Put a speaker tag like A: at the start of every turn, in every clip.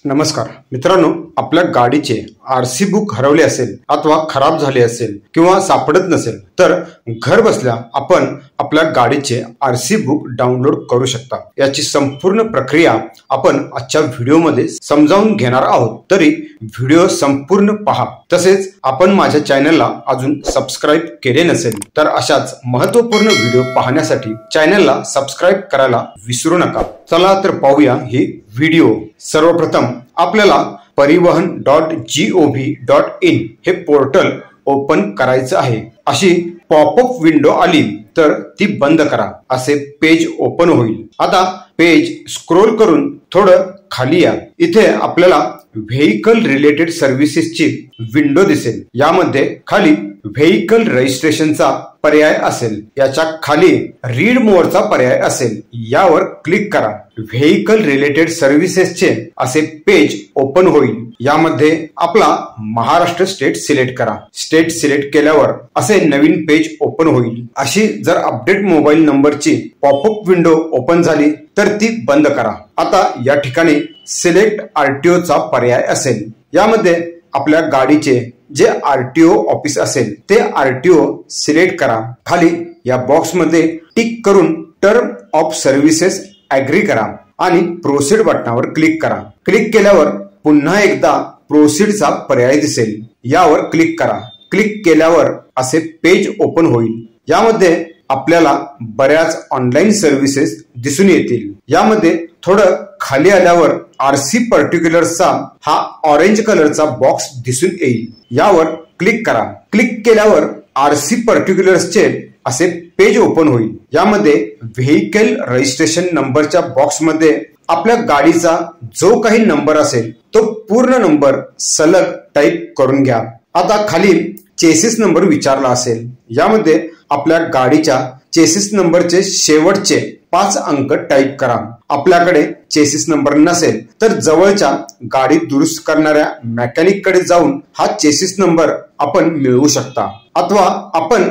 A: नमस्कार मित्रांनो, आपल्या गाडीचे आरसी बुक हरवले असेल अथवा खराब झाले असेल किंवा सापडत नसेल तर घर बसल्या आपण आपल्या गाडीचे आरसी बुक डाउनलोड करू शकता। याची संपूर्ण प्रक्रिया आपण आजच्या व्हिडिओमध्ये समजावून घेणार आहोत, तरी व्हिडिओ संपूर्ण पहा। तसेच आपण माझ्या चॅनलला अजून सबस्क्राइब केले नसेल तर अशाच महत्त्वपूर्ण व्हिडिओ पाहण्यासाठी चॅनलला सबस्क्राइब करायला विसरू नका। चला तर पाहूया ही व्हिडिओ। सर्वप्रथम आपल्याला परिवहन.gov.in हे पोर्टल ओपन करायचं आहे। अशी पॉपअप विंडो आली तर ती बंद करा, असे पेज ओपन होईल। आता पेज स्क्रोल करून थोडं खाली या। इथे आपल्याला व्हेइकल रिलेटेड सर्व्हिसेसची विंडो दिसेल। यामध्ये खाली व्हेइकल रजिस्ट्रेशनचा पर्याय असेल, याच्या खाली रीड मोरचा पर्याय असेल, यावर क्लिक करा। व्हेइकल रिलेटेड सर्व्हिसेसचे असे पेज ओपन होईल। यामध्ये आपला महाराष्ट्र स्टेट सिलेक्ट करा। स्टेट सिलेक्ट केल्यावर असे नवीन पेज ओपन होईल। अशी जर अपडेट मोबाईल नंबरची पॉपअप विंडो ओपन झाली तर ती बंद करा। आता या ठिकाणी सिलेक्ट आरटीओ चा पर्याय असेल। यामध्ये आपल्या गाडीचे जे आरटीओ ऑफिस असेल ते आरटीओ सिलेक्ट करा। खाली या बॉक्स मध्ये टिक करून टर्म ऑफ सर्व्हिसेस ऍग्री करा आणि प्रोसीड बटनावर क्लिक करा। क्लिक केल्यावर पुन्हा एकदा प्रोसीडचा पर्याय दिसेल, यावर क्लिक करा। क्लिक केल्यावर असे पेज ओपन होईल। यामध्ये आपल्याला बऱ्याच ऑनलाईन सर्व्हिसेस दिसून येतील। यामध्ये थोडं खाली आल्यावर आरसी पर्टिक्युलर्सचा हा ऑरेंज कलरचा बॉक्स दिसून येईल, यावर क्लिक करा। क्लिक केल्यावर आरसी पर्टिक्युलर्सचे असे पेज ओपन होईल। यामध्ये व्हेइकल रजिस्ट्रेशन नंबरच्या बॉक्समध्ये आपल्या गाडीचा जो काही नंबर असेल तो पूर्ण नंबर सलग टाईप करून घ्या। आता खाली चेसिस नंबर विचारला असेल, यामध्ये आपल्या गाडीच्या चेसिस नंबरचे शेवटचे 5 अंक टाईप करा। आपल्याकडे चेसिस नंबर नसेल तर जवळच्या गाडी दुरुस्त करणाऱ्या मेकॅनिक कडे जाऊन हा चेसिस नंबर आपण मिळवू शकता। अथवा आपण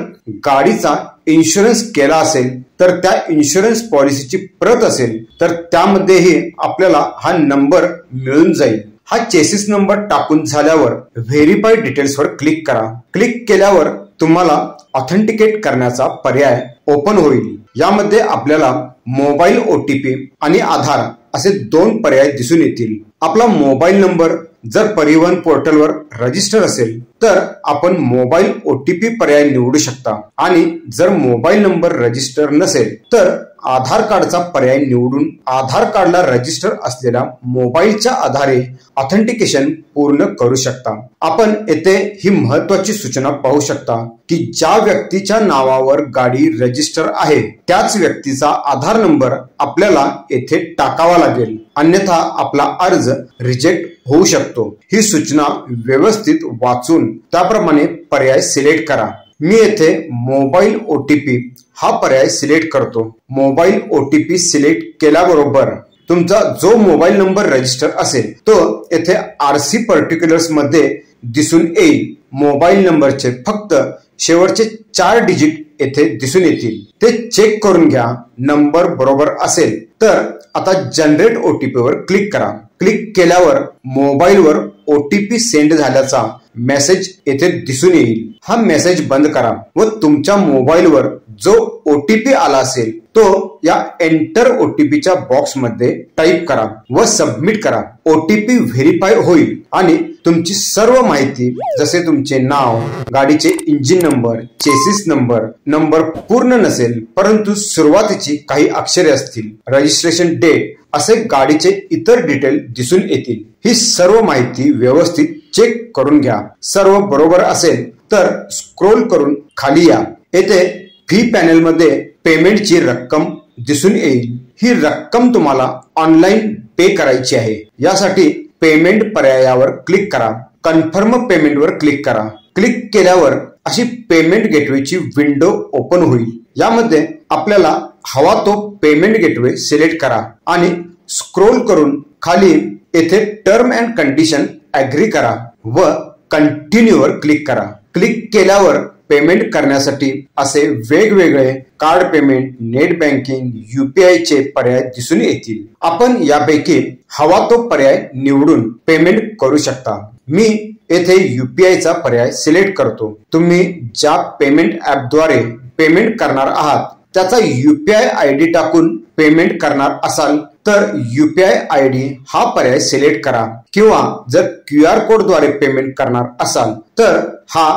A: गाडीचा इन्शुरन्स केला असेल तर त्या इन्शुरन्स पॉलिसीची प्रत असेल तर त्यामध्येही आपल्याला हा नंबर मिळून जाईल। हा चेसिस नंबर टाकून झाल्यावर व्हेरीफाय डिटेल्स वर क्लिक करा। क्लिक केल्यावर तुम्हाला ऑथेंटिकेट करण्याचा पर्याय ओपन होईल। यामध्ये आपल्याला मोबाईल ओटीपी आणि आधार असे 2 पर्याय दिसून येतील। आपला मोबाईल नंबर जर परिवहन पोर्टलवर रजिस्टर असेल तर आपण मोबाईल ओटीपी पर्याय निवडू शकता, आणि जर मोबाईल नंबर रजिस्टर नसेल तर आधार कार्डचा पर्याय निवडून आधार कार्डला रजिस्टर असलेल्या मोबाईलच्या आधारे ऑथेंटिकेशन पूर्ण करू शकता। आपण येथे ही महत्त्वाची सूचना पाहू शकता की ज्या व्यक्तीच्या नावावर गाडी रजिस्टर आहे त्याच व्यक्तीचा आधार नंबर आपल्याला येथे टाकावा लागेल, अन्यथा आपला अर्ज रिजेक्ट होऊ शकतो। ही सूचना व्यवस्थित वाचून त्याप्रमाणे पर्याय सिलेक्ट करा। मी येथे मोबाईल ओटीपी हा पर्याय सिलेक्ट करतो। मोबाईल ओटीपी सिलेक्ट केल्याबरोबर तुमचा जो मोबाईल नंबर रजिस्टर असेल तो येथे आरसी पर्टिक्युलर्स मध्ये दिसून येईल। मोबाईल नंबरचे फक्त शेवटचे 4 डिजिट येथे दिसून येतील, ते चेक करून घ्या। नंबर बरोबर असेल तर आता जनरेट ओटीपी वर क्लिक करा। क्लिक केल्यावर मोबाईलवर ओटीपी सेंड झाल्याचा मेसेज येथे दिसून येईल। हा मेसेज बंद करा व तुमच्या मोबाईलवर जो ओटीपी आला असेल तो या एंटर ओटीपीच्या बॉक्स मध्ये टाईप करा व सबमिट करा। ओटीपी व्हेरीफाय होईल आणि तुमची सर्व माहिती जसे तुमचे नाव, गाडीचे engine number, chassis number, number पूर्ण नसेल परंतु सुरुवातीची काही अक्षरे असतील, रजिस्ट्रेशन डेट असे गाडीचे इतर डिटेल दिसून येतील। ही सर्व माहिती व्यवस्थित चेक करून घ्या। सर्व बरोबर असेल तर स्क्रोल करून खाली या। येथे फी पॅनल मध्ये पेमेंटची रक्कम दिसून येईल। ही रक्कम तुम्हाला ऑनलाईन पे करायची आहे। यासाठी पेमेंट पर्यायावर क्लिक करा। कन्फर्म पेमेंट वर क्लिक करा। क्लिक केल्यावर अशी पेमेंट गेटवेची विंडो ओपन होईल। यामध्ये आपल्याला हवा तो पेमेंट गेटवे सिलेक्ट करा आणि स्क्रोल करून खाली येथे टर्म अँड कंडिशन ऍग्री करा व कंटिन्यू वर क्लिक करा। क्लिक केल्यावर पेमेंट करण्यासाठी असे वेगवेगळे card payment, net banking, UPI चे पर्याय दिसून येतील. आपण यापैकी हवा तो पर्याय निवडून पेमेंट करू शकता. मी येथे UPI चा पर्याय सिलेक्ट करतो. तुम्ही ज्या पेमेंट ॲपद्वारे पेमेंट करणार आहात त्याचा UPI ID टाकून पेमेंट करणार असाल तर UPI ID हा पर्याय सिलेक्ट करा, किंवा जर QR कोडद्वारे पेमेंट करणार असाल तर हा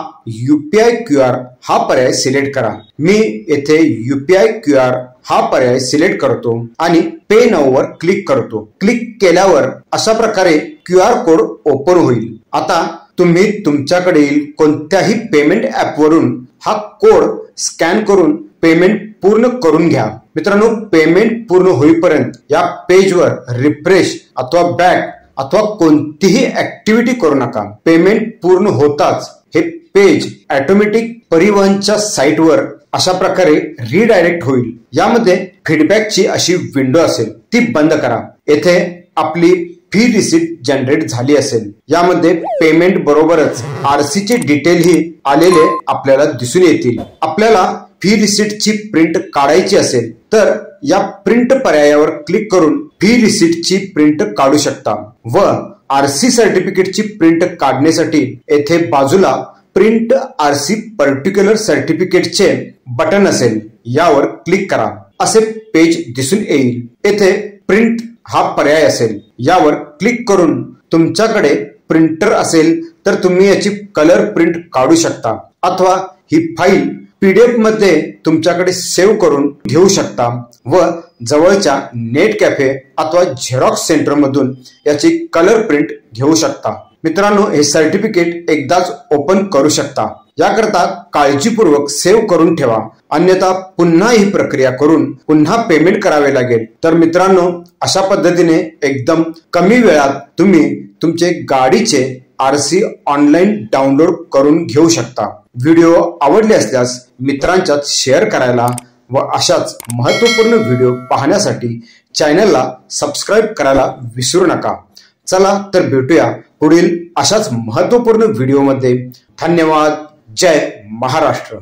A: UPI QR हा पर्याय सिलेक्ट करा. मी येथे UPI QR हा पर्याय सिलेक्ट करतो आणि पे नाऊ वर क्लिक करतो. क्लिक केल्यावर अशा प्रकारे QR कोड ओपन होईल. आता तुम्ही तुमच्याकडील कोणत्याही पेमेंट ॲप वरून हा कोड स्कॅन करून पेमेंट पूर्ण करून घ्या. मित्रांनो, पेमेंट पूर्ण होईपर्यंत या पेजवर रिफ्रेश अथवा बॅक अथवा कोणतीही ऍक्टिव्हिटी करू नका. पेमेंट पूर्ण होताच हे पेज ऑटोमॅटिक परिवहनच्या साईटवर अशा प्रकारे रिडायरेक्ट होईल. यामध्ये फीडबॅकची अशी विंडो असेल, ती बंद करा. येथे आपली फी रिसिट जनरेट झाली असेल. यामध्ये पेमेंट बरोबरच RC चे डिटेल ही आलेले आपल्याला दिसून येतील. आपल्याला फी रिसिटची प्रिंट काढायची असेल तर या प्रिंट पर्यायावर क्लिक करून फी रिसिटची प्रिंट काढू शकता व RC सर्टिफिकेटची प्रिंट काढण्यासाठी येथे बाजूला प्रिंट RC पर्टिक्युलर सर्टिफिकेटचे बटन असेल, यावर क्लिक करा. असे पेज दिसून येईल. येथे प्रिंट हा पर्याय असेल, यावर क्लिक करून तुमच्याकडे प्रिंटर असेल तर तुम्ही याची कलर प्रिंट काढू शकता अथवा ही फाईल PDF मध्ये तुमच्याकडे सेव्ह करून घेऊ शकता व जवळच्या नेट कॅफे अथवा झेरॉक्स सेंटर मधून याची कलर प्रिंट घेऊ शकता. मित्रांनो, हे सर्टिफिकेट एकदाच ओपन करू शकता. याकरता काळजीपूर्वक सेव्ह करून ठेवा, अन्यथा पुन्हा ही प्रक्रिया करून पुन्हा पेमेंट करावे लागेल. तर मित्रांनो, अशा पद्धतीने एकदम कमी वेळात तुम्ही तुमचे गाडीचे RC ऑनलाईन डाउनलोड करून घेऊ शकता. व्हिडिओ आवडले असल्यास मित्रांच्यात शेअर करायला व अशाच महत्त्वपूर्ण व्हिडिओ पाहण्यासाठी चॅनलला सबस्क्राईब करायला विसरू नका. चला तर भेटूया पुढील अशाच महत्त्वपूर्ण व्हिडिओमध्ये. धन्यवाद. जय महाराष्ट्र.